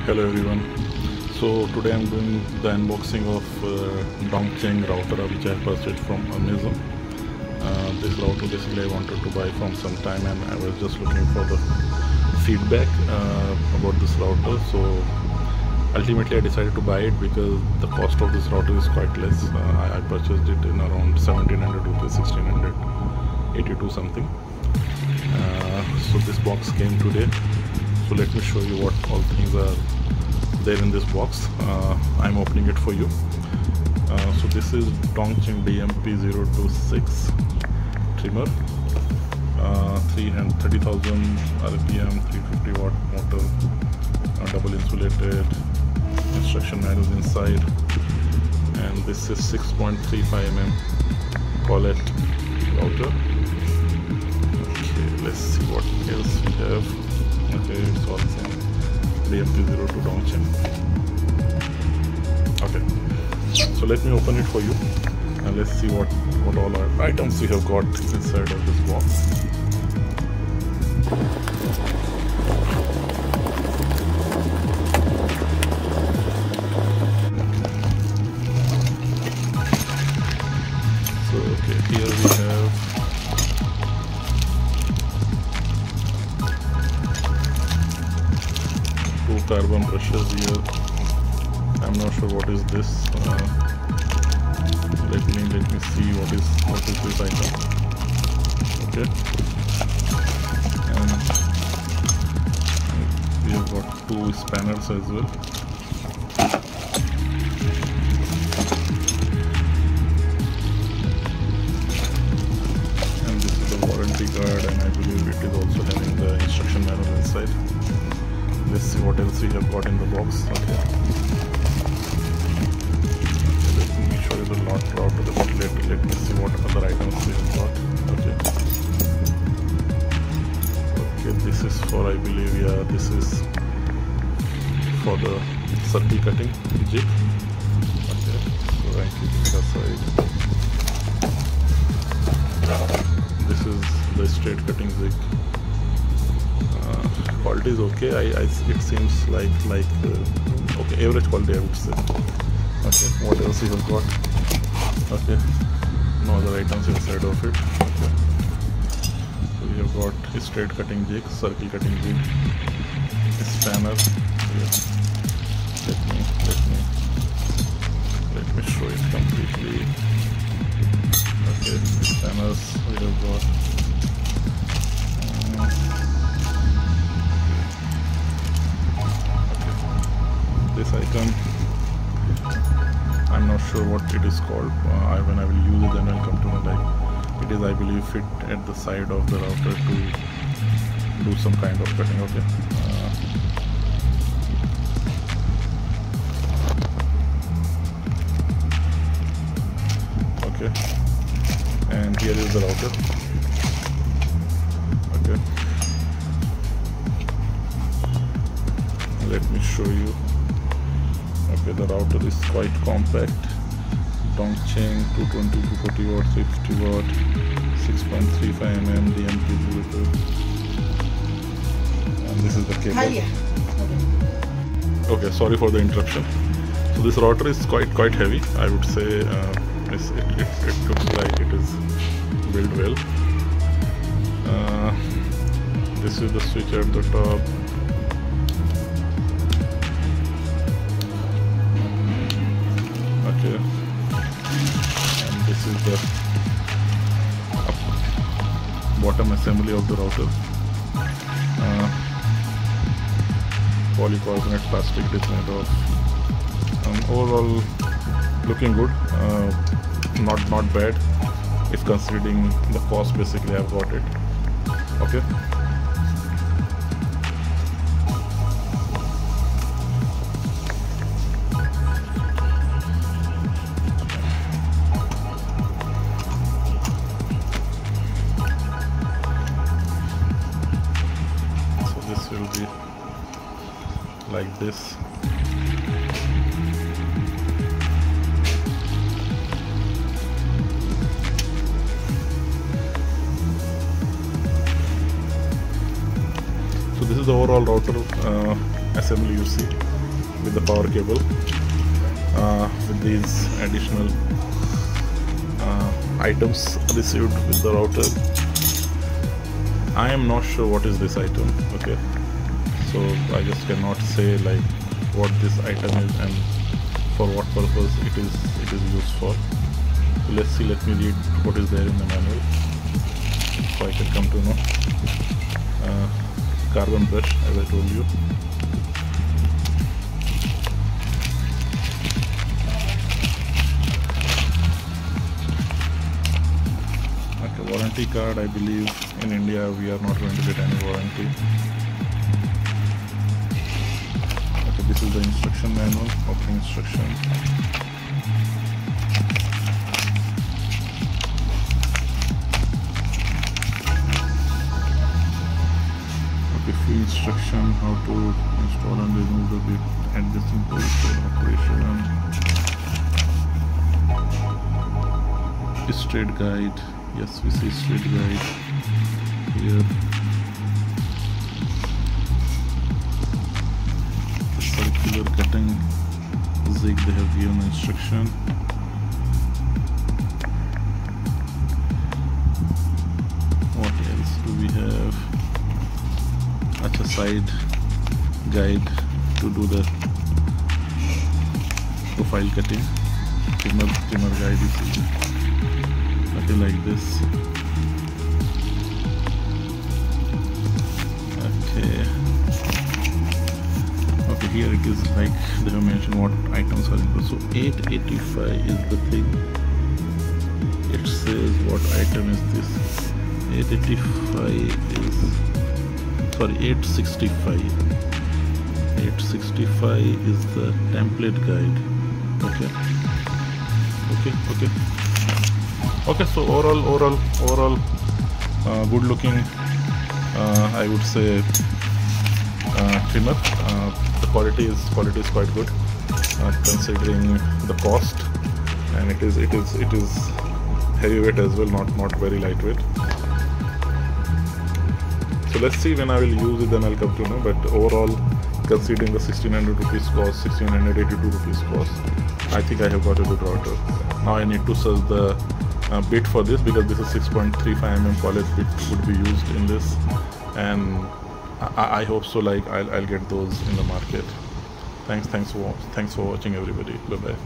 Hello everyone. So today I'm doing the unboxing of Cheng router which I purchased from Amazon. This router basically I wanted to buy from some time and I was just looking for the feedback about this router. So ultimately I decided to buy it because the cost of this router is quite less. I purchased it in around 1700 rupees, 1682 something. So this box came today. So let me show you what all things are there in this box. I'm opening it for you. So this is Cheng DMP02-6 trimmer, 30,000 RPM, 350 watt motor, double insulated, instruction manual inside, and this is 6.35 mm collet router. Okay, let's see what else we have. Okay, it's all same. DMP02 Cheng. Okay, so let me open it for you and let's see what all our items we have got inside of this box. So okay, here we have two carbon brushes here. I'm not sure what is this. Let me see what is this item. Okay, and we have got two spanners as well. And this is the warranty card, and I believe it is also having the instruction manual inside. Let's see what else we have got in the box. Okay. Let me show you the router. Let me see what other items we have got. Okay. Okay, this is for, I believe, yeah, this is for the circle cutting jig. Okay, so I keep it aside. This is the straight cutting jig. Quality is okay. It seems like okay, average quality I would say. Okay, what else we have got? Okay, no other items inside of it. Okay, so we have got a straight cutting jig, circle cutting jig, a spanner. Yes. Let me show it completely. Okay, spanners we have got. This icon, I'm not sure what it is called. When I will use it, then I'll come to know. Like it is, I believe, fit at the side of the router to do some kind of cutting. Okay. Okay. And here is the router. Okay. Let me show you. Okay, the router is quite compact. Cheng 220-240 watt, 50 watt, 6.35 mm DMP02. And this is the cable. Okay, sorry for the interruption. So this router is quite heavy. I would say it looks like it is built well. This is the switch at the top. Okay, and this is the bottom assembly of the router. Polycarbonate plastic it is made of. Overall looking good, not bad if considering the cost. Basically I've got it. Okay. Will be like this. So this is the overall router assembly you see. with the power cable, with these additional items received with the router. I am not sure what is this item, okay, so I just cannot say like what this item is and for what purpose it is used for. So let's see, let me read what is there in the manual so I can come to know. Carbon brush, as I told you. Okay, warranty card. I believe in India we are not going to get any warranty. Okay, this is the instruction manual, operating instruction. Free instruction how to install and remove the bit adjusting post for operation. Straight guide, yes, we see straight guide here. The circular cutting zig, they have given instruction. What else do we have? A side guide to do the profile cutting, trimmer guide you see. Okay, like this. Okay, here it is like they have mentioned what items are included. So 885 is the thing. It says what item is this. 885 is, sorry, 865. 865 is the template guide. Okay, so overall good looking, I would say, trimmer. The quality is quite good, considering the cost, and it is heavyweight as well, not very lightweight. So let's see, when I will use it then I'll come to know, but overall, considering the 1600 rupees cost, 1682 rupees cost, I think I have got a good router. Now I need to search the bit for this, because this is 6.35 mm college bit would be used in this, and I hope so, like I'll get those in the market. Thanks for watching everybody. Bye bye.